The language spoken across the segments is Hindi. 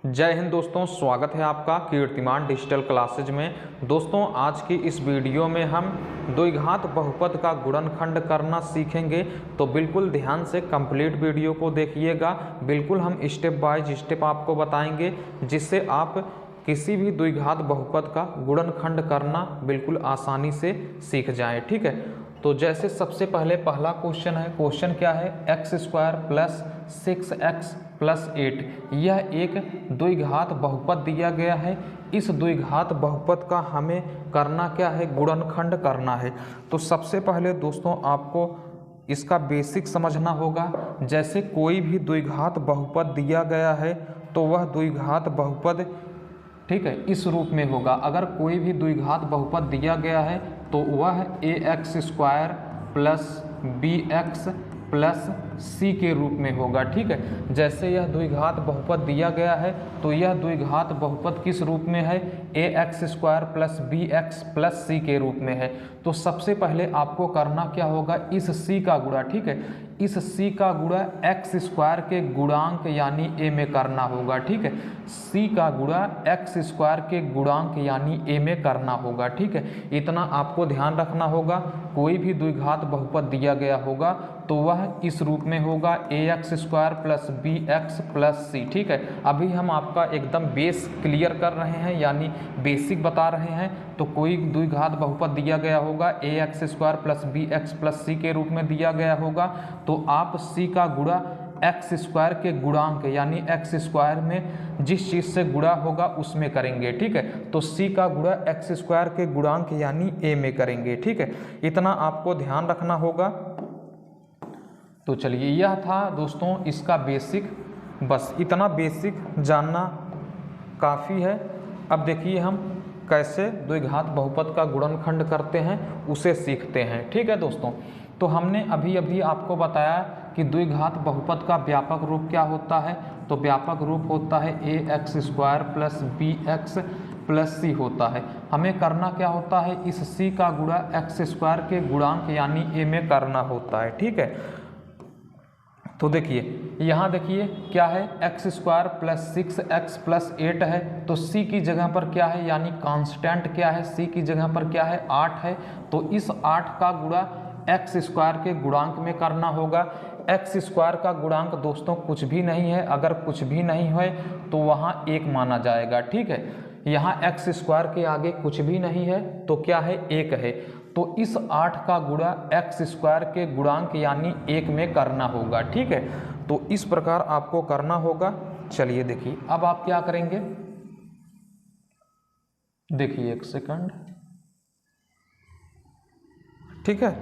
जय हिंद दोस्तों, स्वागत है आपका कीर्तिमान डिजिटल क्लासेज में। दोस्तों, आज की इस वीडियो में हम द्विघात बहुपद का गुणनखंड करना सीखेंगे, तो बिल्कुल ध्यान से कंप्लीट वीडियो को देखिएगा। बिल्कुल हम स्टेप बाय स्टेप आपको बताएंगे, जिससे आप किसी भी द्विघात बहुपद का गुणनखंड करना बिल्कुल आसानी से सीख जाएं। ठीक है, तो जैसे सबसे पहले पहला क्वेश्चन है। क्वेश्चन क्या है? x² प्लस 6x प्लस 8 यह एक द्विघात बहुपद दिया गया है। इस द्विघात बहुपद का हमें करना क्या है? गुणनखंड करना है। तो सबसे पहले दोस्तों आपको इसका बेसिक समझना होगा। जैसे कोई भी द्विघात बहुपद दिया गया है तो वह द्विघात बहुपद, ठीक है, इस रूप में होगा। अगर कोई भी द्विघात बहुपद दिया गया है तो वह ax² plus bx plus c के रूप में होगा। ठीक है, जैसे यह द्विघात बहुपद दिया गया है तो यह द्विघात बहुपद किस रूप में है? ax² plus bx plus c के रूप में है। तो सबसे पहले आपको करना क्या होगा? इस c का गुणा, ठीक है, इस c का गुणा x² के गुणांक यानी a में करना होगा। ठीक है, c का गुणा x² के गुणांक यानी a में करना होगा। ठीक है, इतना आपको ध्यान रखना होगा। कोई भी द्विघात बहुपद दिया गया होगा तो वह इस रूप में होगा ax² plus bx plus c। ठीक है, अभी हम आपका एकदम बेस क्लियर कर रहे हैं, यानी बेसिक बता रहे हैं। तो कोई द्विघात बहुपद दिया गया होगा ax² plus bx plus c के रूप में दिया गया होगा, तो आप c का गुणा x² के गुणांक यानी x² में जिस चीज़ से गुणा होगा उसमें करेंगे। ठीक है, तो c का गुणा x² के गुणांक यानी a में करेंगे। ठीक है, इतना आपको ध्यान रखना होगा। तो चलिए, यह था दोस्तों इसका बेसिक। बस इतना बेसिक जानना काफ़ी है। अब देखिए हम कैसे द्विघात बहुपद का गुणनखंड करते हैं उसे सीखते हैं। ठीक है दोस्तों, तो हमने अभी आपको बताया कि द्विघात बहुपद का व्यापक रूप क्या होता है। तो व्यापक रूप होता है ax² plus bx plus c होता है। हमें करना क्या होता है? इस c का गुणा x² के गुणांक यानी a में करना होता है। ठीक है, तो देखिए यहाँ देखिए क्या है? x² प्लस 6x प्लस 8 है, तो c की जगह पर क्या है, यानी कांस्टेंट क्या है? c की जगह पर क्या है? 8 है। तो इस 8 का गुणा x² के गुणांक में करना होगा। x² का गुणांक दोस्तों कुछ भी नहीं है। अगर कुछ भी नहीं है तो वहाँ 1 माना जाएगा। ठीक है, यहाँ x² के आगे कुछ भी नहीं है तो क्या है? 1 है। तो इस 8 का गुणा x² के गुणांक यानी 1 में करना होगा। ठीक है, तो इस प्रकार आपको करना होगा। चलिए देखिए, अब आप क्या करेंगे? देखिए एक सेकंड। ठीक है,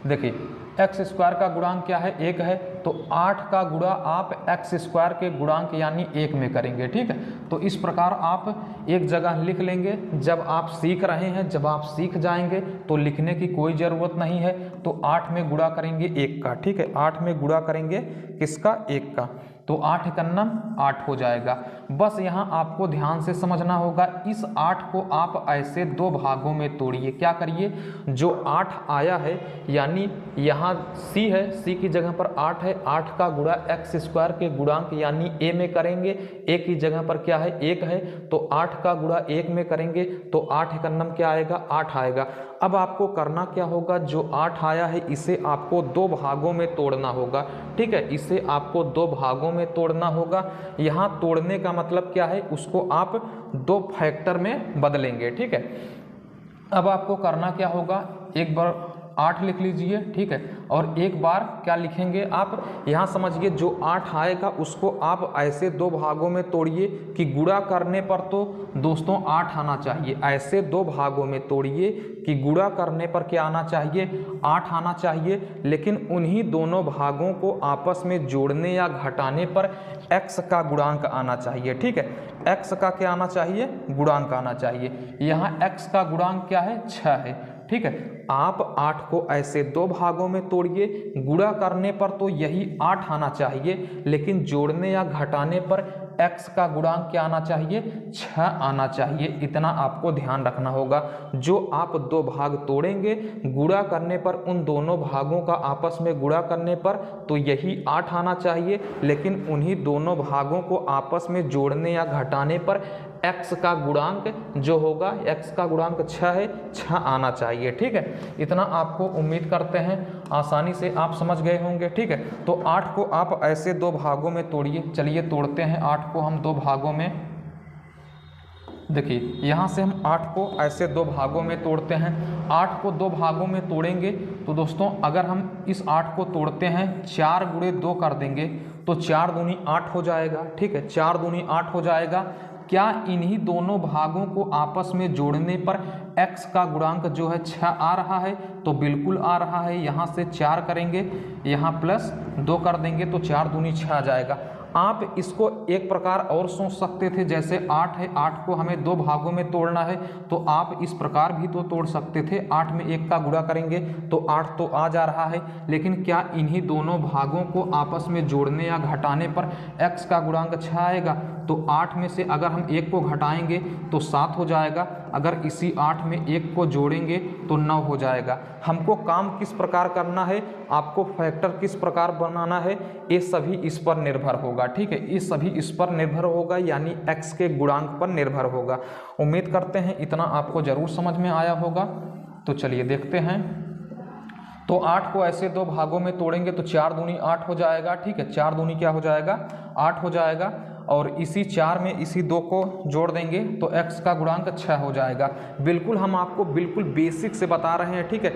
देखिए x² का गुणांक क्या है? 1 है। तो 8 का गुणा आप x² के गुणांक यानी 1 में करेंगे। ठीक है, तो इस प्रकार आप एक जगह लिख लेंगे। जब आप सीख रहे हैं, जब आप सीख जाएंगे तो लिखने की कोई ज़रूरत नहीं है। तो 8 में गुणा करेंगे 1 का। ठीक है, 8 में गुणा करेंगे किसका? 1 का। तो 8 कन्नम 8 हो जाएगा। बस यहाँ आपको ध्यान से समझना होगा। इस 8 को आप ऐसे 2 भागों में तोड़िए। क्या करिए? जो 8 आया है, यानी यहाँ c है, c की जगह पर 8 है, 8 का गुणा x² के गुणांक यानी a में करेंगे। a की जगह पर क्या है? 1 है, तो 8 का गुणा 1 में करेंगे तो 8 कन्नम क्या आएगा? 8 आएगा। अब आपको करना क्या होगा? जो 8 आया है इसे आपको 2 भागों में तोड़ना होगा। ठीक है, इसे आपको 2 भागों में तोड़ना होगा। यहाँ तोड़ने का मतलब क्या है? उसको आप 2 फैक्टर में बदलेंगे। ठीक है, अब आपको करना क्या होगा? एक बार 8 लिख लीजिए। ठीक है, और एक बार क्या लिखेंगे आप? यहाँ समझिए, जो 8 आएगा उसको आप ऐसे 2 भागों में तोड़िए कि गुणा करने पर तो दोस्तों 8 आना चाहिए। ऐसे 2 भागों में तोड़िए कि गुणा करने पर क्या आना चाहिए? 8 आना चाहिए। लेकिन उन्हीं दोनों भागों को आपस में जोड़ने या घटाने पर x का गुणांक आना चाहिए। ठीक है, x का क्या आना चाहिए? गुणांक आना चाहिए। यहाँ x का गुणांक क्या है? 6 है। ठीक है, आप 8 को ऐसे 2 भागों में तोड़िए। गुणा करने पर तो यही 8 आना चाहिए, लेकिन जोड़ने या घटाने पर x का गुणांक क्या आना चाहिए, 6 आना चाहिए। इतना आपको ध्यान रखना होगा। जो आप दो भाग तोड़ेंगे, गुणा करने पर उन दोनों भागों का आपस में गुणा करने पर तो यही 8 आना चाहिए, लेकिन उन्हीं दोनों भागों को आपस में जोड़ने या घटाने पर x का गुणांक जो होगा, x का गुणांक 6 है, 6 आना चाहिए। ठीक है, इतना आपको उम्मीद करते हैं आसानी से आप समझ गए होंगे। ठीक है, तो 8 को आप ऐसे दो भागों में तोड़िए। चलिए तोड़ते हैं 8 को हम दो भागों में। देखिए यहाँ से हम 8 को ऐसे दो भागों में तोड़ते हैं। 8 को दो भागों में तोड़ेंगे तो दोस्तों अगर हम इस 8 को तोड़ते हैं, 4 गुणे 2 कर देंगे तो 4 दूनी 8 हो जाएगा। ठीक है, 4 दूनी 8 हो जाएगा। क्या इन्हीं दोनों भागों को आपस में जोड़ने पर x का गुणांक जो है 6 आ रहा है? तो बिल्कुल आ रहा है। यहाँ से 4 करेंगे, यहाँ प्लस 2 कर देंगे तो 4 दूनी 6 आ जाएगा। आप इसको एक प्रकार और सोच सकते थे, जैसे 8 है, 8 को हमें दो भागों में तोड़ना है तो आप इस प्रकार भी तो तोड़ सकते थे। 8 में 1 का गुणा करेंगे तो 8 तो आ जा रहा है, लेकिन क्या इन्हीं दोनों भागों को आपस में जोड़ने या घटाने पर x का गुणांक 6 आएगा? तो 8 में से अगर हम 1 को घटाएंगे तो 7 हो जाएगा, अगर इसी 8 में 1 को जोड़ेंगे तो 9 हो जाएगा। हमको काम किस प्रकार करना है, आपको फैक्टर किस प्रकार बनाना है, ये सभी इस पर निर्भर होगा। ठीक है, ये सभी इस पर निर्भर होगा, यानी x के गुणांक पर निर्भर होगा। उम्मीद करते हैं इतना आपको जरूर समझ में आया होगा। तो चलिए देखते हैं। तो 8 को ऐसे दो भागों में तोड़ेंगे तो 4 दूनी 8 हो जाएगा। ठीक है, 4 दूनी क्या हो जाएगा, 8 हो जाएगा। और इसी 4 में इसी 2 को जोड़ देंगे तो x का गुणांक 6 हो जाएगा। बिल्कुल हम आपको बिल्कुल बेसिक से बता रहे हैं। ठीक है,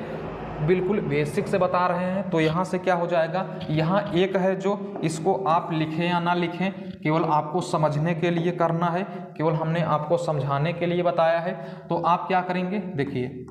बिल्कुल बेसिक से बता रहे हैं। तो यहाँ से क्या हो जाएगा, यहाँ एक है जो इसको आप लिखें या ना लिखें, केवल आपको समझने के लिए करना है, केवल हमने आपको समझाने के लिए बताया है। तो आप क्या करेंगे, देखिए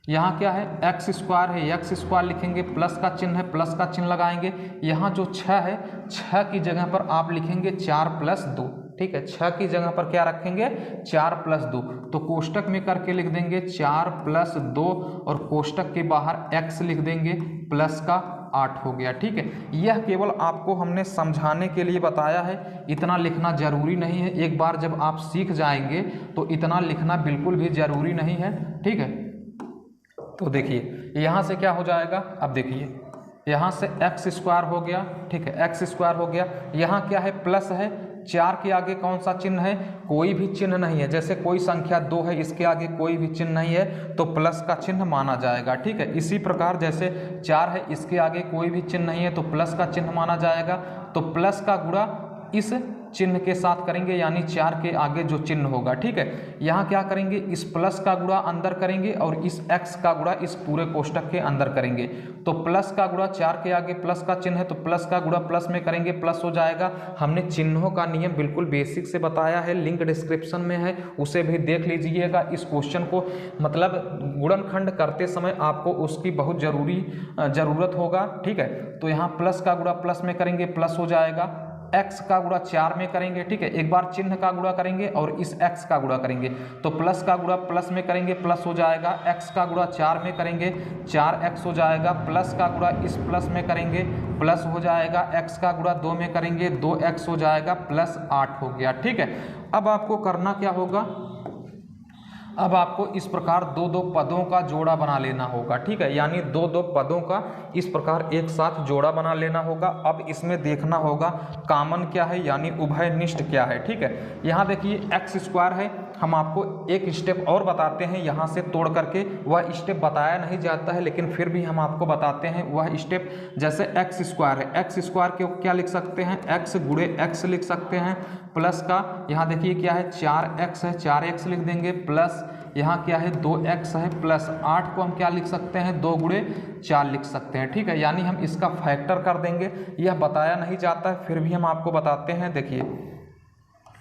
यहाँ क्या है, एक्स स्क्वायर है, एक्स स्क्वायर लिखेंगे, प्लस का चिन्ह है, प्लस का चिन्ह लगाएंगे। यहाँ जो 6 है, 6 की जगह पर आप लिखेंगे 4 + 2। ठीक है, 6 की जगह पर क्या रखेंगे, 4 + 2। तो कोष्टक में करके लिख देंगे 4 + 2 और कोष्टक के बाहर x लिख देंगे, प्लस का 8 हो गया। ठीक है, यह केवल आपको हमने समझाने के लिए बताया है, इतना लिखना जरूरी नहीं है। एक बार जब आप सीख जाएंगे तो इतना लिखना बिल्कुल भी जरूरी नहीं है। ठीक है, तो देखिए यहाँ से क्या हो जाएगा, अब देखिए यहाँ से x स्क्वायर हो गया। ठीक है, x स्क्वायर हो गया। यहाँ क्या है, प्लस है, 4 के आगे कौन सा चिन्ह है, कोई भी चिन्ह नहीं है। जैसे कोई संख्या 2 है, इसके आगे कोई भी चिन्ह नहीं है तो प्लस का चिन्ह माना जाएगा। ठीक है, इसी प्रकार जैसे 4 है, इसके आगे कोई भी चिन्ह नहीं है तो प्लस का चिन्ह माना जाएगा। तो प्लस का गुणा इस चिन्ह के साथ करेंगे, यानी 4 के आगे जो चिन्ह होगा। ठीक है, यहाँ क्या करेंगे, इस प्लस का गुणा अंदर करेंगे और इस x का गुणा इस पूरे कोष्टक के अंदर करेंगे। तो प्लस का गुणा, 4 के आगे प्लस का चिन्ह है तो प्लस का गुणा प्लस में करेंगे, प्लस हो जाएगा। हमने चिन्हों का नियम बिल्कुल बेसिक से बताया है, लिंक डिस्क्रिप्शन में है, उसे भी देख लीजिएगा। इस क्वेश्चन को मतलब गुणनखंड करते समय आपको उसकी बहुत ज़रूरत होगा। ठीक है, तो यहाँ प्लस का गुणा प्लस में करेंगे, प्लस हो जाएगा। x का गुणा 4 में करेंगे। ठीक है, एक बार चिन्ह का गुणा करेंगे और इस x का गुणा करेंगे तो प्लस का गुणा प्लस में करेंगे, प्लस हो जाएगा। x का गुणा 4 में करेंगे, 4x हो जाएगा। प्लस का गुणा इस प्लस में करेंगे, प्लस हो जाएगा। x का गुणा 2 में करेंगे, 2x हो जाएगा, प्लस 8 हो गया। ठीक है, अब आपको करना क्या होगा, अब आपको इस प्रकार दो दो पदों का जोड़ा बना लेना होगा। ठीक है, यानी दो दो पदों का इस प्रकार एक साथ जोड़ा बना लेना होगा। अब इसमें देखना होगा कॉमन क्या है, यानी उभयनिष्ठ क्या है। ठीक है, यहाँ देखिए एक्स स्क्वायर है, हम आपको एक स्टेप और बताते हैं यहाँ से तोड़ करके। वह स्टेप बताया नहीं जाता है लेकिन फिर भी हम आपको बताते हैं वह स्टेप। जैसे एक्स स्क्वायर है, एक्स स्क्वायर के क्या लिख सकते हैं, एक्स गुणे एक्स लिख सकते हैं, प्लस का यहाँ देखिए क्या है 4x है, 4x लिख देंगे, प्लस यहाँ क्या है 2x है, प्लस 8 को हम क्या लिख सकते हैं, 2 गुणे 4 लिख सकते हैं। ठीक है, यानी हम इसका फैक्टर कर देंगे। यह बताया नहीं जाता है फिर भी हम आपको बताते हैं। देखिए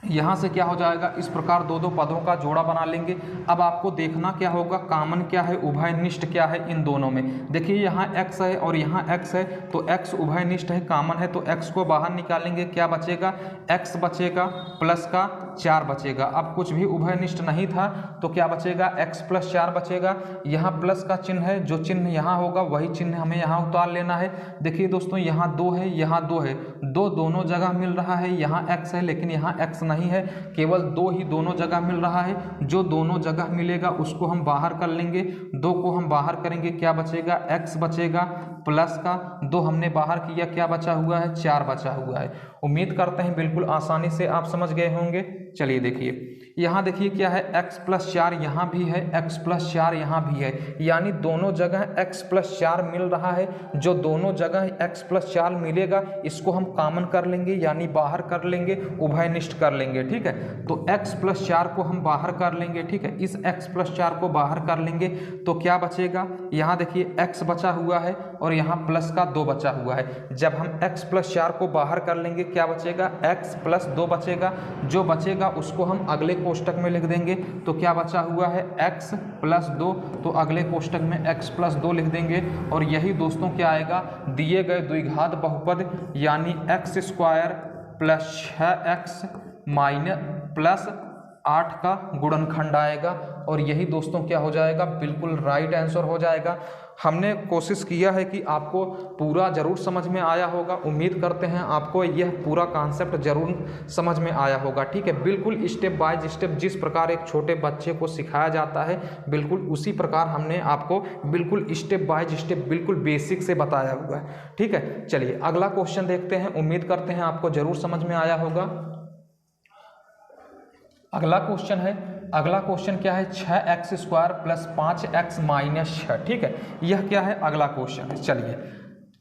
यहाँ से क्या हो जाएगा, इस प्रकार दो दो पदों का जोड़ा बना लेंगे। अब आपको देखना क्या होगा, कॉमन क्या है, उभयनिष्ठ क्या है इन दोनों में। देखिए यहाँ x है और यहाँ x है, तो x उभयनिष्ठ है, कॉमन है, तो x को बाहर निकालेंगे, क्या बचेगा, x बचेगा प्लस का 4 बचेगा। अब कुछ भी उभयनिष्ठ नहीं था तो क्या बचेगा, x प्लस 4 बचेगा। यहाँ प्लस का चिन्ह है, जो चिन्ह यहाँ होगा वही चिन्ह हमें यहाँ उतार लेना है। देखिए दोस्तों, यहाँ 2 है, यहाँ 2 है, 2 दोनों जगह मिल रहा है, यहाँ x है लेकिन यहाँ x नहीं है, केवल 2 ही दोनों जगह मिल रहा है। जो दोनों जगह मिलेगा उसको हम बाहर कर लेंगे, 2 को हम बाहर करेंगे, क्या बचेगा, x बचेगा प्लस का 2 हमने बाहर किया, क्या बचा हुआ है, 4 बचा हुआ है। उम्मीद करते हैं बिल्कुल आसानी से आप समझ गए होंगे। चलिए देखिए, यहाँ देखिए क्या है, x प्लस 4 यहाँ भी है, x प्लस 4 यहाँ भी है, यानी दोनों जगह x प्लस 4 मिल रहा है। जो दोनों जगह x प्लस 4 मिलेगा इसको हम कॉमन कर लेंगे, यानी बाहर कर लेंगे, उभयनिष्ठ कर लेंगे। ठीक है, तो x प्लस 4 को हम बाहर कर लेंगे। ठीक है, इस x प्लस 4 को बाहर कर लेंगे तो क्या बचेगा, यहाँ देखिए x बचा हुआ है और यहाँ प्लस का 2 बचा हुआ है। जब हम x प्लस 4 को बाहर कर लेंगे क्या बचेगा, x प्लस 2 बचेगा। जो बचेगा उसको हम अगले कोष्टक में लिख देंगे, तो क्या बचा हुआ है, x प्लस 2, तो अगले कोष्टक में x प्लस 2 लिख देंगे। और यही दोस्तों क्या आएगा, दिए गए द्विघात बहुपद यानी x square plus 6x minus plus 8 का गुणनखंड आएगा। और यही दोस्तों क्या हो जाएगा, बिल्कुल राइट आंसर हो जाएगा। हमने कोशिश किया है कि आपको पूरा ज़रूर समझ में आया होगा। उम्मीद करते हैं आपको यह पूरा कॉन्सेप्ट ज़रूर समझ में आया होगा। ठीक है, बिल्कुल स्टेप बाय स्टेप जिस प्रकार एक छोटे बच्चे को सिखाया जाता है बिल्कुल उसी प्रकार हमने आपको बिल्कुल स्टेप बाय स्टेप बिल्कुल बेसिक से बताया हुआ है। ठीक है, चलिए अगला क्वेश्चन देखते हैं। उम्मीद करते हैं आपको ज़रूर समझ में आया होगा। अगला क्वेश्चन क्या है, 6x square plus 5x minus 6। ठीक है, यह क्या है, अगला क्वेश्चन है। चलिए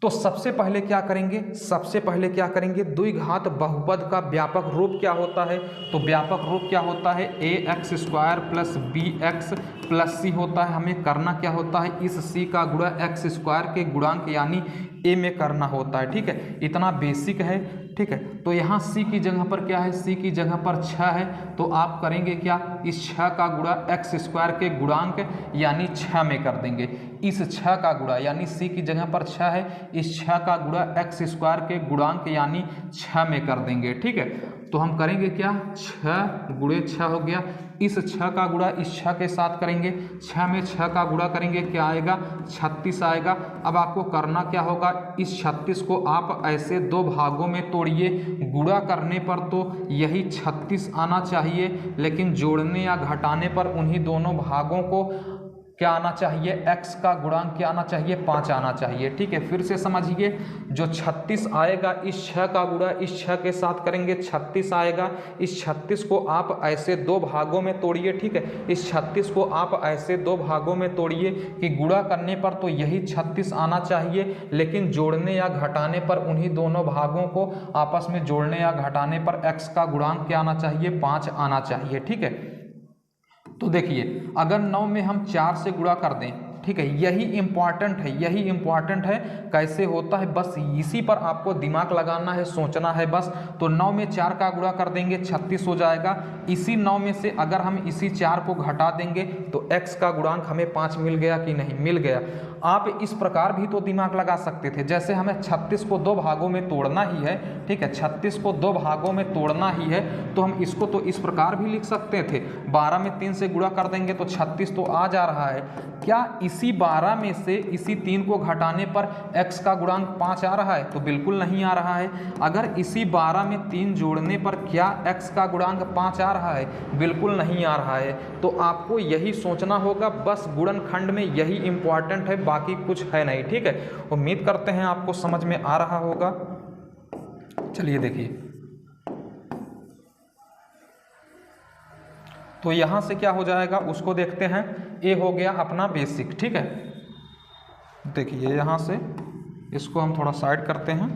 तो सबसे पहले क्या करेंगे, द्विघात बहुपद का व्यापक रूप क्या होता है। तो व्यापक रूप क्या होता है, ax square plus bx plus c होता है। हमें करना क्या होता है, इस c का गुणा x स्क्वायर के गुणांक यानी a में करना होता है। ठीक है, इतना बेसिक है। ठीक है, तो यहाँ c की जगह पर क्या है, c की जगह पर 6 है, तो आप करेंगे क्या, इस 6 का गुणा x स्क्वायर के गुणांक यानी 6 में कर देंगे। इस 6 का गुणा यानी c की जगह पर 6 है, इस 6 का गुणा x स्क्वायर के गुणांक यानी 6 में कर देंगे। ठीक है, तो हम करेंगे क्या, 6 गुणे 6 हो गया, इस 6 का गुणा इस 6 के साथ करेंगे, 6 में 6 का गुणा करेंगे, क्या आएगा, 36 आएगा। अब आपको करना क्या होगा, इस 36 को आप ऐसे 2 भागों में तोड़िए। गुणा करने पर तो यही 36 आना चाहिए, लेकिन जोड़ने या घटाने पर उन्हीं दोनों भागों को क्या आना चाहिए, x का गुणांक क्या आना चाहिए, 5 आना चाहिए। ठीक है, फिर से समझिए, जो 36 आएगा इस 6 का गुणा इस 6 के साथ करेंगे, 36 आएगा। इस 36 को आप ऐसे 2 भागों में तोड़िए। ठीक है, इस 36 को आप ऐसे 2 भागों में तोड़िए कि गुणा करने पर तो यही 36 आना चाहिए, लेकिन जोड़ने या घटाने पर उन्हीं दोनों भागों को आपस में जोड़ने या घटाने पर x का गुणांक क्या आना चाहिए, 5 आना चाहिए। ठीक है, तो देखिए अगर 9 में हम 4 से गुणा कर दें, ठीक है, यही इंपॉर्टेंट है कैसे होता है, बस इसी पर आपको दिमाग लगाना है, सोचना है बस। तो 9 में 4 का गुणा कर देंगे, 36 हो जाएगा। इसी 9 में से अगर हम इसी 4 को घटा देंगे तो x का गुणांक हमें 5 मिल गया कि नहीं, मिल गया। आप इस प्रकार भी तो दिमाग लगा सकते थे, जैसे हमें 36 को 2 भागों में तोड़ना ही है। ठीक है, 36 को 2 भागों में तोड़ना ही है, तो हम इसको तो इस प्रकार भी लिख सकते थे, 12 में 3 से गुणा कर देंगे तो 36 तो आ जा रहा है। क्या इसी 12 में से इसी 3 को घटाने पर x का गुणांक 5 आ रहा है, तो बिल्कुल नहीं आ रहा है। अगर इसी 12 में 3 जोड़ने पर क्या x का गुणांक 5 आ रहा है, बिल्कुल नहीं आ रहा है। तो आपको यही सोचना होगा, बस गुणनखंड में यही इंपॉर्टेंट है, बाकी कुछ है नहीं। ठीक है, उम्मीद करते हैं आपको समझ में आ रहा होगा। चलिए देखिए, तो यहां से क्या हो जाएगा उसको देखते हैं। ए हो गया अपना बेसिक। ठीक है, देखिए यहां से इसको हम थोड़ा साइड करते हैं।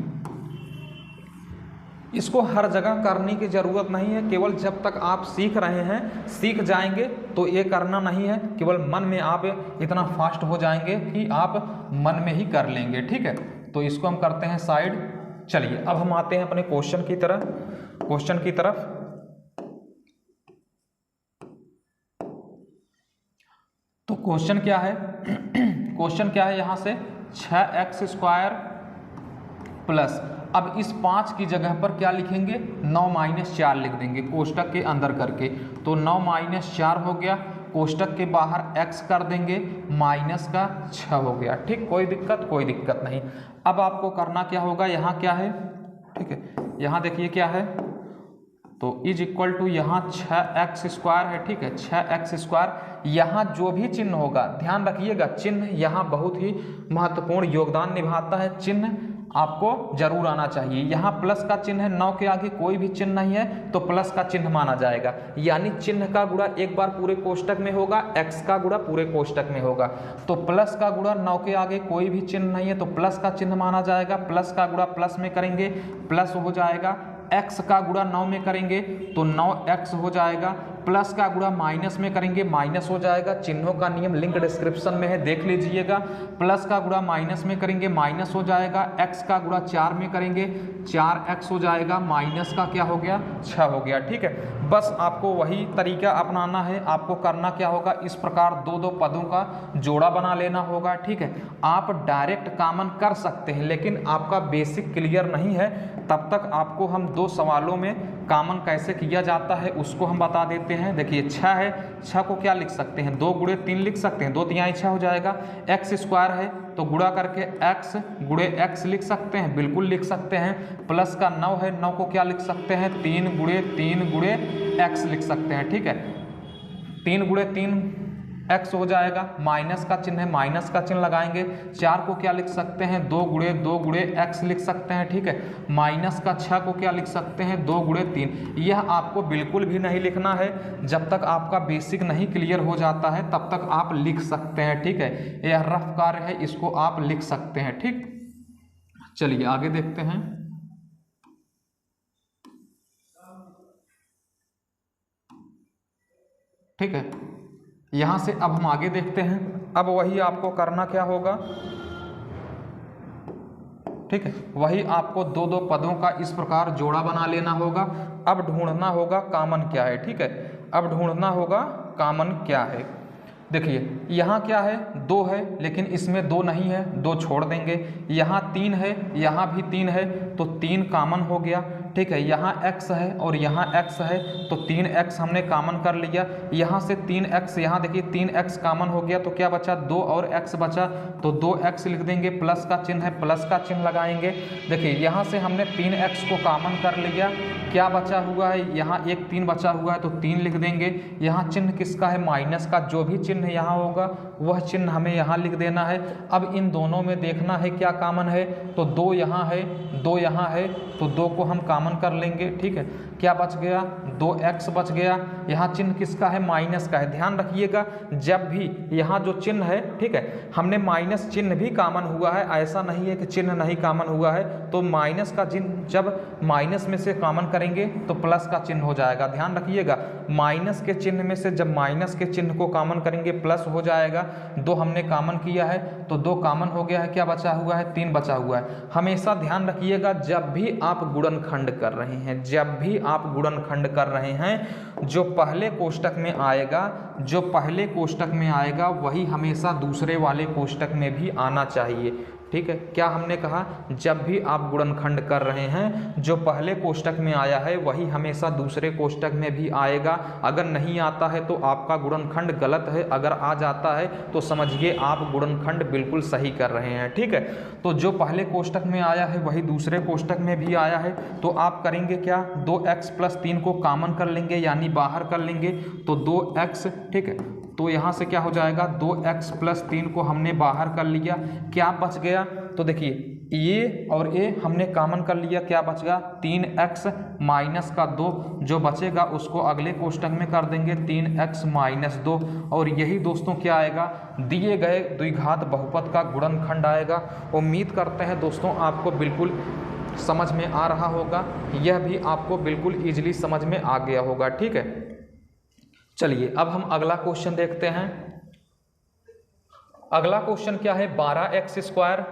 इसको हर जगह करने की ज़रूरत नहीं है, केवल जब तक आप सीख रहे हैं, सीख जाएंगे तो ये करना नहीं है, केवल मन में आप इतना फास्ट हो जाएंगे कि आप मन में ही कर लेंगे। ठीक है, तो इसको हम करते हैं साइड। चलिए अब हम आते हैं अपने क्वेश्चन की तरफ। तो क्वेश्चन क्या है क्वेश्चन क्या है यहाँ से 6x² प्लस, अब इस 5 की जगह पर क्या लिखेंगे 9 - 4 लिख देंगे कोष्टक के अंदर करके। तो 9 - 4 हो गया, कोष्टक के बाहर x कर देंगे माइनस का 6 हो गया। ठीक, कोई दिक्कत नहीं। अब आपको करना क्या होगा, यहाँ क्या है, ठीक है, यहाँ देखिए क्या है, तो इज इक्वल टू यहाँ 6x² है। ठीक है, 6x²। यहाँ जो भी चिन्ह होगा ध्यान रखिएगा, चिन्ह यहाँ बहुत ही महत्वपूर्ण योगदान निभाता है, चिन्ह आपको जरूर आना चाहिए। यहाँ प्लस का चिन्ह है, 9 के आगे कोई भी चिन्ह नहीं है तो प्लस का चिन्ह माना जाएगा, यानी चिन्ह का गुणा एक बार पूरे कोष्टक में होगा, x का गुणा पूरे कोष्टक में होगा। तो प्लस का गुणा 9 के आगे कोई भी चिन्ह नहीं है तो प्लस का चिन्ह माना जाएगा। प्लस का गुणा प्लस में करेंगे प्लस हो जाएगा, x का गुणा 9 में करेंगे तो 9x हो जाएगा, प्लस का गुणा माइनस में करेंगे माइनस हो जाएगा। चिन्हों का नियम लिंक डिस्क्रिप्शन में है, देख लीजिएगा। प्लस का गुणा माइनस में करेंगे माइनस हो जाएगा, x का गुणा 4 में करेंगे 4x हो जाएगा, माइनस का क्या हो गया 6 हो गया। ठीक है, बस आपको वही तरीका अपनाना है। आपको करना क्या होगा, इस प्रकार दो पदों का जोड़ा बना लेना होगा। ठीक है, आप डायरेक्ट कॉमन कर सकते हैं, लेकिन आपका बेसिक क्लियर नहीं है तब तक आपको हम 2 सवालों में कॉमन कैसे किया जाता है उसको हम बता देते हैं। देखिए 6 है, 6 को क्या लिख सकते हैं, 2 × 3 लिख सकते हैं, 2 × 6 हो जाएगा। x² है तो गुणा करके x × x लिख सकते हैं, बिल्कुल लिख सकते हैं। प्लस का 9 है, 9 को क्या लिख सकते हैं 3 × 3 × x लिख सकते हैं। ठीक है, 3 × 3 x हो जाएगा, माइनस का चिन्ह है माइनस का चिन्ह लगाएंगे। 4 को क्या लिख सकते हैं 2 × 2 × x लिख सकते हैं। ठीक है, माइनस का 6 को क्या लिख सकते हैं 2 × 3। यह आपको बिल्कुल भी नहीं लिखना है, जब तक आपका बेसिक नहीं क्लियर हो जाता है तब तक आप लिख सकते हैं। ठीक है, यह रफ कार्य है, इसको आप लिख सकते हैं। ठीक, चलिए आगे देखते हैं। ठीक है, यहाँ से अब हम आगे देखते हैं। अब वही आपको करना क्या होगा, ठीक है, वही आपको 2 पदों का इस प्रकार जोड़ा बना लेना होगा। अब ढूंढना होगा कॉमन क्या है। ठीक है, अब ढूंढना होगा कॉमन क्या है। देखिए यहाँ क्या है 2 है, लेकिन इसमें 2 नहीं है, 2 छोड़ देंगे। यहाँ 3 है, यहाँ भी 3 है तो 3 कॉमन हो गया। ठीक है, यहाँ x है और यहाँ x है तो 3x हमने कॉमन कर लिया। यहाँ से 3x, यहाँ देखिए 3x कॉमन हो गया तो क्या बचा 2 और x बचा तो 2x लिख देंगे। प्लस का चिन्ह है, प्लस का चिन्ह लगाएंगे। देखिए यहाँ से हमने 3x को कॉमन कर लिया, क्या बचा हुआ है यहाँ एक 3 बचा हुआ है तो 3 लिख देंगे। यहाँ चिन्ह किसका है माइनस का, जो भी चिन्ह यहाँ होगा वह चिन्ह हमें यहाँ लिख देना है। अब इन दोनों में देखना है क्या कॉमन है, तो 2 यहाँ है 2 यहाँ है तो 2 को हम कॉमन कर लेंगे। ठीक है, क्या बच गया 2x बच गया। यहाँ चिन्ह किसका है माइनस का है। ध्यान रखिएगा जब भी यहाँ जो चिन्ह है, ठीक है, हमने माइनस चिन्ह भी कॉमन हुआ है, ऐसा नहीं है कि चिन्ह नहीं कॉमन हुआ है। तो माइनस का चिन्ह जब माइनस में से कॉमन करेंगे तो प्लस का चिन्ह हो जाएगा। ध्यान रखिएगा माइनस के चिन्ह में से जब माइनस के चिन्ह को कॉमन करेंगे प्लस हो जाएगा। 2 हमने कॉमन किया है तो 2 कॉमन हो गया है, क्या बचा हुआ है 3 बचा हुआ है। हमेशा ध्यान रखिएगा जब भी आप गुणनखंड कर रहे हैं, जब भी आप गुणनखंड कर रहे हैं, जो पहले कोष्टक में आएगा, जो पहले कोष्टक में आएगा वही हमेशा दूसरे वाले कोष्टक में भी आना चाहिए। ठीक है, क्या हमने कहा जब भी आप गुणनखंड कर रहे हैं जो पहले कोष्टक में आया है वही हमेशा दूसरे कोष्टक में भी आएगा। अगर नहीं आता है तो आपका गुणनखंड गलत है, अगर आ जाता है तो समझिए आप गुणनखंड बिल्कुल सही कर रहे हैं। ठीक है, तो जो पहले कोष्टक में आया है वही दूसरे कोष्टक में भी आया है। तो आप करेंगे क्या 2x + 3 को कॉमन कर लेंगे यानी बाहर कर लेंगे तो 2x। ठीक है, तो यहाँ से क्या हो जाएगा 2x + 3 को हमने बाहर कर लिया, क्या बच गया तो देखिए ये और ये हमने कॉमन कर लिया, क्या बच गया 3x - 2। जो बचेगा उसको अगले कोष्टक में कर देंगे 3x - 2। और यही दोस्तों क्या आएगा दिए गए द्विघात बहुपद का गुणनखंड आएगा। उम्मीद करते हैं दोस्तों आपको बिल्कुल समझ में आ रहा होगा, यह भी आपको बिल्कुल ईजिली समझ में आ गया होगा। ठीक है, चलिए अब हम अगला क्वेश्चन देखते हैं। अगला क्वेश्चन क्या है 12x²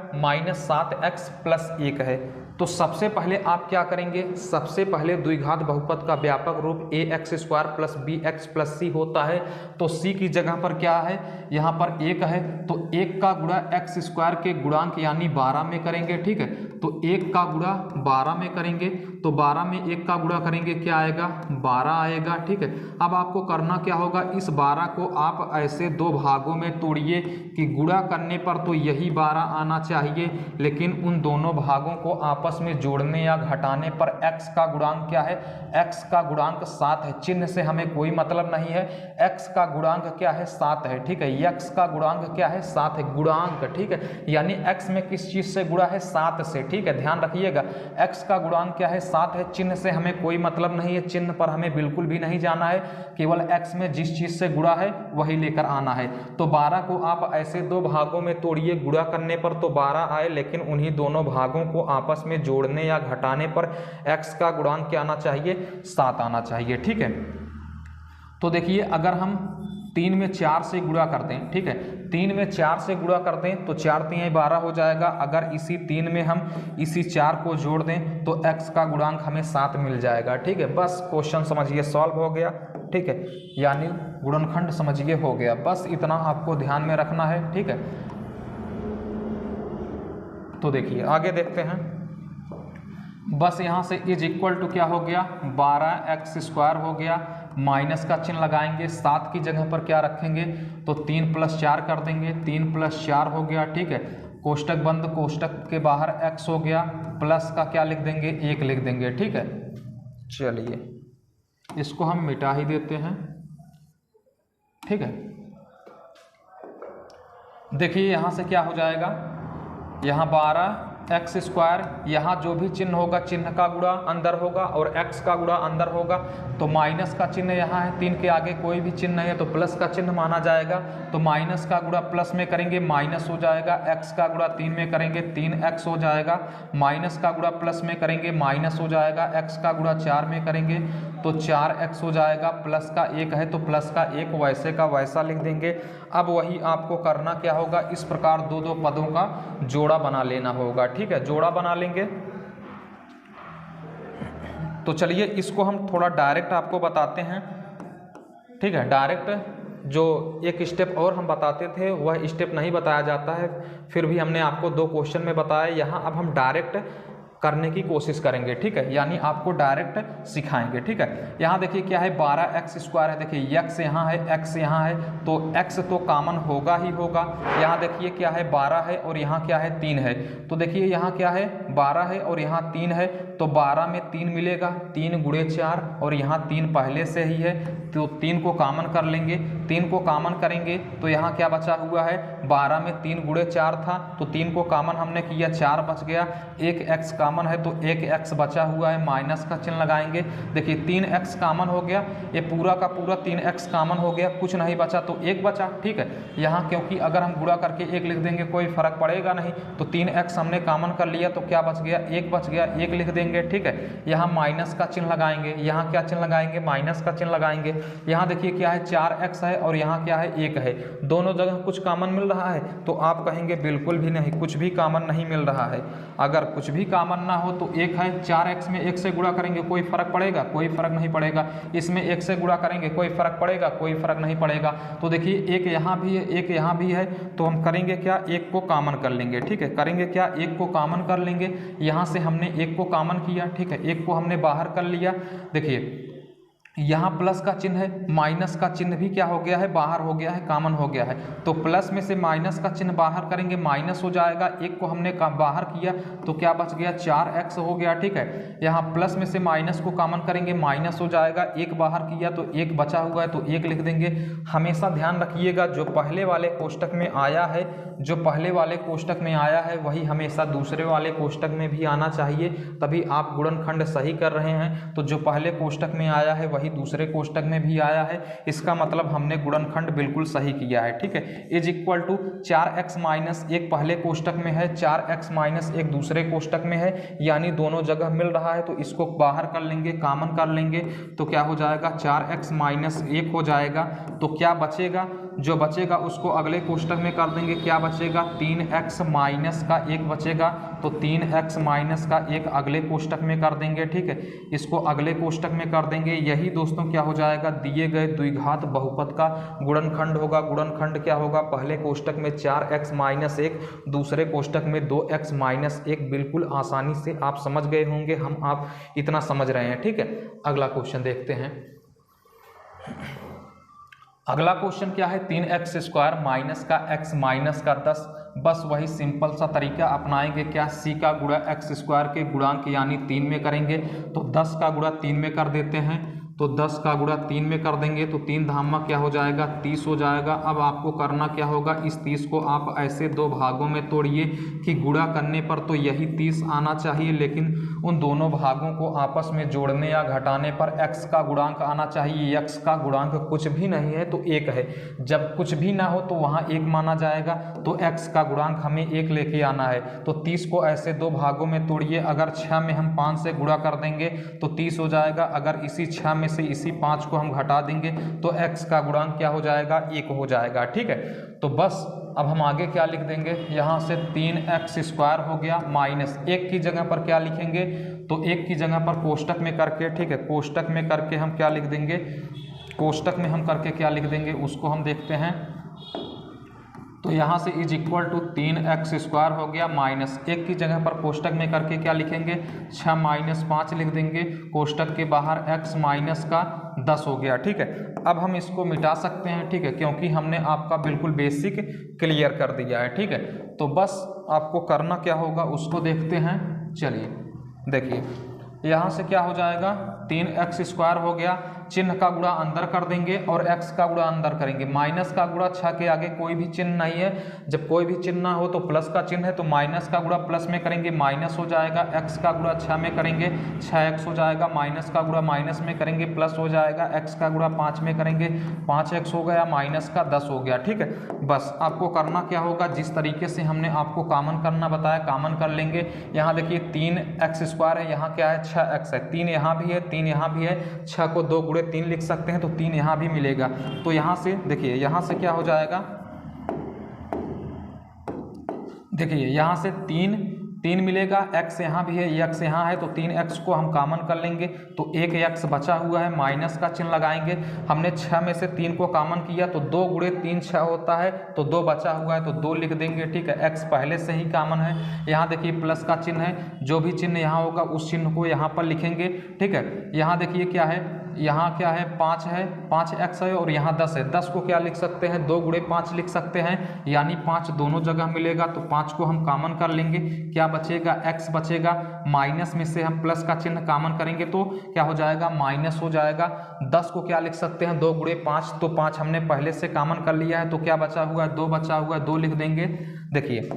- 7x + 1 है। तो सबसे पहले आप क्या करेंगे, सबसे पहले द्विघात बहुपद का व्यापक रूप ax square plus bx plus c होता है। तो c की जगह पर क्या है, यहाँ पर 1 है, तो 1 का गुणा x स्क्वायर के गुणांक यानी 12 में करेंगे। ठीक है, तो 1 का गुणा 12 में करेंगे, तो 12 में 1 का गुणा करेंगे, क्या आएगा, 12 आएगा। ठीक है, अब आपको करना क्या होगा, इस 12 को आप ऐसे दो भागों में तोड़िए कि गुणा करने पर तो यही 12 आना चाहिए, लेकिन उन दोनों भागों को आपस में जोड़ने या घटाने पर x का गुणांक क्या है, x का गुणांक 7 है। चिन्ह से हमें कोई मतलब नहीं है, x का गुणांक क्या है, 7 है। ठीक है, x का गुणांक क्या है, 7 है, गुणांक। ठीक है, यानी x में किस चीज से गुणा है, 7 से। ठीक है, ध्यान रखिएगा, x का गुणांक क्या है, 7 है। चिन्ह से हमें कोई मतलब नहीं है, चिन्ह पर हमें बिल्कुल भी नहीं जाना है, केवल x में जिस चीज से गुणा है वही लेकर आना है। तो 12 को आप ऐसे दो भागों में तोड़िए, गुणा करने पर तो 12 आए, लेकिन उन्हीं दोनों भागों को आपस में जोड़ने या घटाने पर x का गुणांक क्या आना चाहिए, 7 आना चाहिए। ठीक है, तो देखिए अगर हम 3 में 4 से गुणा कर दें, ठीक है, 3 में 4 से गुणा कर दें तो 4 3 12 हो जाएगा। अगर इसी 3 में हम इसी 4 को जोड़ दें तो x का गुणांक हमें 7 मिल जाएगा। ठीक है, बस क्वेश्चन समझिए सॉल्व हो गया। ठीक है, यानी गुणनखंड समझिए हो गया, बस इतना आपको ध्यान में रखना है। ठीक है, तो देखिए आगे देखते हैं। बस यहाँ से इज इक्वल टू क्या हो गया, 12x स्क्वायर हो गया, माइनस का चिन्ह लगाएंगे, 7 की जगह पर क्या रखेंगे, तो 3 + 4 कर देंगे, 3 + 4 हो गया। ठीक है, कोष्टक बंद, कोष्टक के बाहर x हो गया, प्लस का क्या लिख देंगे, 1 लिख देंगे। ठीक है, चलिए इसको हम मिटा ही देते हैं। ठीक है, देखिए यहाँ से क्या हो जाएगा, यहाँ 12x स्क्वायर, यहाँ जो भी चिन्ह होगा चिन्ह का गुणा अंदर होगा और x का गुणा अंदर होगा। तो माइनस का चिन्ह यहाँ है, 3 के आगे कोई भी चिन्ह नहीं है तो प्लस का चिन्ह माना जाएगा। तो माइनस का गुणा प्लस में करेंगे, माइनस हो जाएगा, x का गुणा 3 में करेंगे 3x हो जाएगा, माइनस का गुणा प्लस में करेंगे माइनस हो जाएगा, x का गुणा 4 में करेंगे तो 4x हो जाएगा, प्लस का 1 है तो प्लस का 1 वैसे का वैसा लिख देंगे। अब वही आपको करना क्या होगा, इस प्रकार दो दो पदों का जोड़ा बना लेना होगा। ठीक है, जोड़ा बना लेंगे। तो चलिए इसको हम थोड़ा डायरेक्ट आपको बताते हैं। ठीक है, डायरेक्ट जो एक स्टेप और हम बताते थे वह स्टेप नहीं बताया जाता है, फिर भी हमने आपको 2 क्वेश्चन में बताया। यहाँ अब हम डायरेक्ट करने की कोशिश करेंगे। ठीक है, यानी आपको डायरेक्ट सिखाएंगे। ठीक है, यहाँ देखिए क्या है, 12x स्क्वायर है, देखिए x यहाँ है, x यहाँ है, तो x तो कॉमन होगा ही होगा। यहाँ देखिए क्या है, 12 है और यहाँ क्या है, 3 है। तो देखिए यहाँ क्या है, 12 है और यहाँ 3 है, तो 12 में 3 मिलेगा, 3 × 4 और यहाँ 3 पहले से ही है तो 3 को कॉमन कर लेंगे। 3 को कॉमन करेंगे तो यहाँ क्या बचा हुआ है, 12 में 3 × 4 था तो 3 को कॉमन हमने किया, 4 बच गया, एक x कॉमन है तो एक x बचा हुआ है, माइनस का चिन्ह लगाएंगे। देखिए 3x कॉमन हो गया, ये पूरा का पूरा 3x कॉमन हो गया, कुछ नहीं बचा तो 1 बचा। ठीक है, यहाँ क्योंकि अगर हम गुणा करके 1 लिख देंगे कोई फर्क पड़ेगा नहीं, तो 3x हमने कॉमन कर लिया तो क्या बच गया, 1 बच गया, 1 लिख देंगे। ठीक है, यहाँ माइनस का चिन्ह लगाएंगे, यहाँ क्या चिन्ह लगाएंगे, माइनस का चिन्ह लगाएंगे। यहाँ देखिए क्या है, 4x है और यहाँ क्या है, 1 है, दोनों जगह कुछ कॉमन मिल रहा है तो आप कहेंगे बिल्कुल भी नहीं, कुछ भी कॉमन नहीं मिल रहा है। अगर कुछ भी कॉमन ना हो तो 1 है, 4x में 1 से गुणा करेंगे कोई फर्क पड़ेगा, कोई फर्क नहीं पड़ेगा। इसमें 1 से गुणा करेंगे कोई फर्क पड़ेगा, कोई फर्क नहीं पड़ेगा। तो देखिए 1 यहाँ भी है, 1 यहाँ भी है, तो हम करेंगे क्या, 1 को कॉमन कर लेंगे। ठीक है, करेंगे क्या, 1 को कॉमन कर लेंगे। यहाँ से हमने 1 को कॉमन किया, ठीक है, 1 को हमने बाहर कर लिया। देखिए यहाँ प्लस का चिन्ह है, माइनस का चिन्ह भी क्या हो गया है, बाहर हो गया है, कॉमन हो गया है। तो प्लस में से माइनस का चिन्ह बाहर करेंगे, माइनस हो जाएगा, 1 को हमने बाहर किया तो क्या बच गया, 4x हो गया। ठीक है, यहाँ प्लस में से माइनस को कॉमन करेंगे, माइनस हो जाएगा, 1 बाहर किया तो 1 बचा हुआ है तो 1 लिख देंगे। हमेशा ध्यान रखिएगा, जो पहले वाले कोष्टक में आया है, जो पहले वाले कोष्टक में आया है वही हमेशा दूसरे वाले कोष्टक में भी आना चाहिए, तभी आप गुणनखंड सही कर रहे हैं। तो जो पहले कोष्टक में आया है वही दूसरे कोष्टक में भी आया है, इसका मतलब हमने गुणनखंड बिल्कुल सही किया है। ठीक है, is equal to 4x minus 1 पहले कोष्टक में है, 4x माइनस 1 दूसरे कोष्टक में है, यानी दोनों जगह मिल रहा है तो इसको बाहर कर लेंगे, कॉमन कर लेंगे तो क्या हो जाएगा, 4x माइनस 1 हो जाएगा। तो क्या बचेगा, जो बचेगा उसको अगले कोष्टक में कर देंगे। क्या बचेगा, 3x माइनस का 1 बचेगा, तो 3x माइनस का 1 अगले कोष्टक में कर देंगे। ठीक है, इसको अगले कोष्टक में कर देंगे। यही दोस्तों क्या हो जाएगा, दिए गए द्विघात बहुपद का गुणनखंड होगा। गुणनखंड क्या होगा, पहले कोष्टक में 4x माइनस 1, दूसरे कोष्टक में 2x माइनस 1। बिल्कुल आसानी से आप समझ गए होंगे, आप इतना समझ रहे हैं। ठीक है, अगला क्वेश्चन देखते हैं। अगला क्वेश्चन क्या है, 3x स्क्वायर माइनस का x माइनस का 10। बस वही सिंपल सा तरीका अपनाएंगे। क्या, c का गुणा x स्क्वायर के गुणांक यानी 3 में करेंगे, तो 10 का गुणा 3 में कर देते हैं। तो 10 का गुणा 3 में कर देंगे तो 3 धामा क्या हो जाएगा, 30 हो जाएगा। अब आपको करना क्या होगा, इस 30 को आप ऐसे दो भागों में तोड़िए कि गुणा करने पर तो यही 30 आना चाहिए, लेकिन उन दोनों भागों को आपस में जोड़ने या घटाने पर x का गुणांक आना चाहिए। x का गुणांक कुछ भी नहीं है तो 1 है। जब कुछ भी ना हो तो वहाँ 1 माना जाएगा, तो x का गुणांक हमें 1 लेके आना है। तो 30 को ऐसे दो भागों में तोड़िए। अगर 6 में हम 5 से गुणा कर देंगे तो 30 हो जाएगा। अगर इसी 6 में से इसी 5 को हम घटा देंगे तो x का गुणांक क्या हो जाएगा, 1 हो जाएगा। ठीक है, तो बस अब हम आगे क्या लिख देंगे, यहाँ से 3x स्क्वायर हो गया माइनस 1 की जगह पर क्या लिखेंगे, तो 1 की जगह पर कोष्टक में करके, ठीक है, कोष्टक में करके हम क्या लिख देंगे, कोष्टक में हम करके क्या लिख देंगे उसको हम देखते हैं। तो यहाँ से is equal to 3x square हो गया माइनस 1 की जगह पर कोष्टक में करके क्या लिखेंगे, 6 माइनस 5 लिख देंगे। कोष्टक के बाहर x माइनस का 10 हो गया। ठीक है, अब हम इसको मिटा सकते हैं। ठीक है, क्योंकि हमने आपका बिल्कुल बेसिक क्लियर कर दिया है। ठीक है, तो बस आपको करना क्या होगा उसको देखते हैं। चलिए देखिए, यहाँ से क्या हो जाएगा, 3x स्क्वायर हो गया, चिन्ह का गुणा अंदर कर देंगे और x का गुणा अंदर करेंगे। माइनस का गुणा 6 के आगे कोई भी चिन्ह नहीं है। जब कोई भी चिन्ह ना हो तो प्लस का चिन्ह है, तो माइनस का गुणा प्लस में करेंगे, माइनस हो जाएगा। x का गुणा 6 में करेंगे, 6x हो जाएगा। माइनस का गुणा माइनस में करेंगे, प्लस हो जाएगा। x का गुणा 5 में करेंगे, 5x हो गया, माइनस का 10 हो गया। ठीक है, बस आपको करना क्या होगा, जिस तरीके से हमने आपको कॉमन करना बताया कॉमन कर लेंगे। यहाँ देखिए 3x स्क्वायर है, यहाँ क्या है 6x है, 3 यहाँ भी है, 3 यहाँ भी है। 6 को 2 गुणे 3 लिख सकते हैं, तो 3 यहाँ भी मिलेगा। तो यहाँ से देखिए, यहाँ से क्या हो जाएगा, देखिए यहाँ से 3 मिलेगा। x यहाँ भी है, x यहाँ है, तो 3x को हम कॉमन कर लेंगे तो 1x बचा हुआ है, माइनस का चिन्ह लगाएंगे। हमने 6 में से 3 को कॉमन किया तो 2 गुणे 3 6 होता है, तो 2 बचा हुआ है तो 2 लिख देंगे। ठीक है, x पहले से ही कॉमन है। यहाँ देखिए प्लस का चिन्ह है, जो भी चिन्ह यहाँ होगा उस चिन्ह को यहाँ पर लिखेंगे। ठीक है, यहाँ देखिए क्या है, यहाँ क्या है 5 है, 5x है और यहाँ 10 है। 10 को क्या लिख सकते हैं, 2 गुणे 5 लिख सकते हैं, यानी 5 दोनों जगह मिलेगा। तो 5 को हम कॉमन कर लेंगे, क्या बचेगा, x बचेगा। माइनस में से हम प्लस का चिन्ह कॉमन करेंगे तो क्या हो जाएगा, माइनस हो जाएगा। 10 को क्या लिख सकते हैं, 2 गुणे 5, तो 5 हमने पहले से कॉमन कर लिया है, तो क्या बचा हुआ है, 2 बचा हुआ है, 2 लिख देंगे। देखिए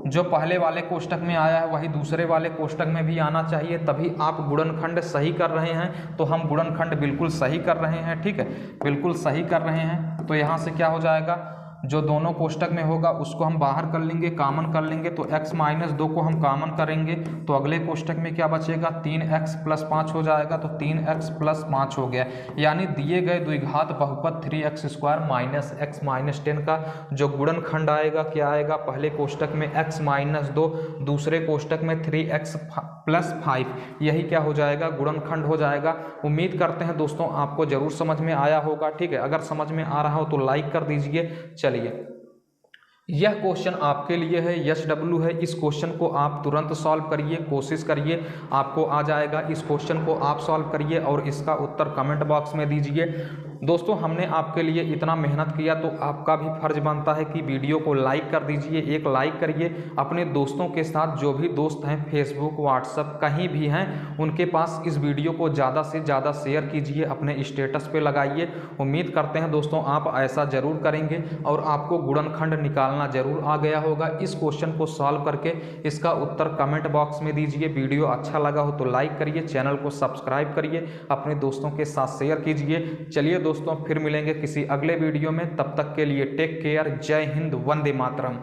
जो पहले वाले कोष्टक में आया है वही दूसरे वाले कोष्टक में भी आना चाहिए, तभी आप गुणनखंड सही कर रहे हैं। तो हम गुणनखंड बिल्कुल सही कर रहे हैं। ठीक है, बिल्कुल सही कर रहे हैं। तो यहाँ से क्या हो जाएगा, जो दोनों कोष्टक में होगा उसको हम बाहर कर लेंगे, कॉमन कर लेंगे। तो x माइनस 2 को हम कॉमन करेंगे तो अगले कोष्टक में क्या बचेगा, 3x प्लस 5 हो जाएगा। तो 3x प्लस 5 हो गया, यानी दिए गए द्विघात बहुपद 3x square minus x minus 10 का जो गुणनखंड आएगा क्या आएगा, पहले कोष्टक में x माइनस 2, दूसरे कोष्टक में 3x प्लस 5, यही क्या हो जाएगा, गुणनखंड हो जाएगा। उम्मीद करते हैं दोस्तों आपको जरूर समझ में आया होगा। ठीक है, अगर समझ में आ रहा हो तो लाइक कर दीजिए। चलिए यह क्वेश्चन आपके लिए है, SW है। इस क्वेश्चन को आप तुरंत सॉल्व करिए, कोशिश करिए, आपको आ जाएगा। इस क्वेश्चन को आप सॉल्व करिए और इसका उत्तर कमेंट बॉक्स में दीजिए। दोस्तों हमने आपके लिए इतना मेहनत किया तो आपका भी फर्ज बनता है कि वीडियो को लाइक कर दीजिए। एक लाइक करिए, अपने दोस्तों के साथ, जो भी दोस्त हैं फेसबुक व्हाट्सएप कहीं भी हैं उनके पास इस वीडियो को ज़्यादा से ज़्यादा शेयर कीजिए, अपने स्टेटस पे लगाइए। उम्मीद करते हैं दोस्तों आप ऐसा ज़रूर करेंगे और आपको गुणनखंड निकालना ज़रूर आ गया होगा। इस क्वेश्चन को सॉल्व करके इसका उत्तर कमेंट बॉक्स में दीजिए। वीडियो अच्छा लगा हो तो लाइक करिए, चैनल को सब्सक्राइब करिए, अपने दोस्तों के साथ शेयर कीजिए। चलिए दोस्तों फिर मिलेंगे किसी अगले वीडियो में, तब तक के लिए टेक केयर। जय हिंद, वंदे मातरम।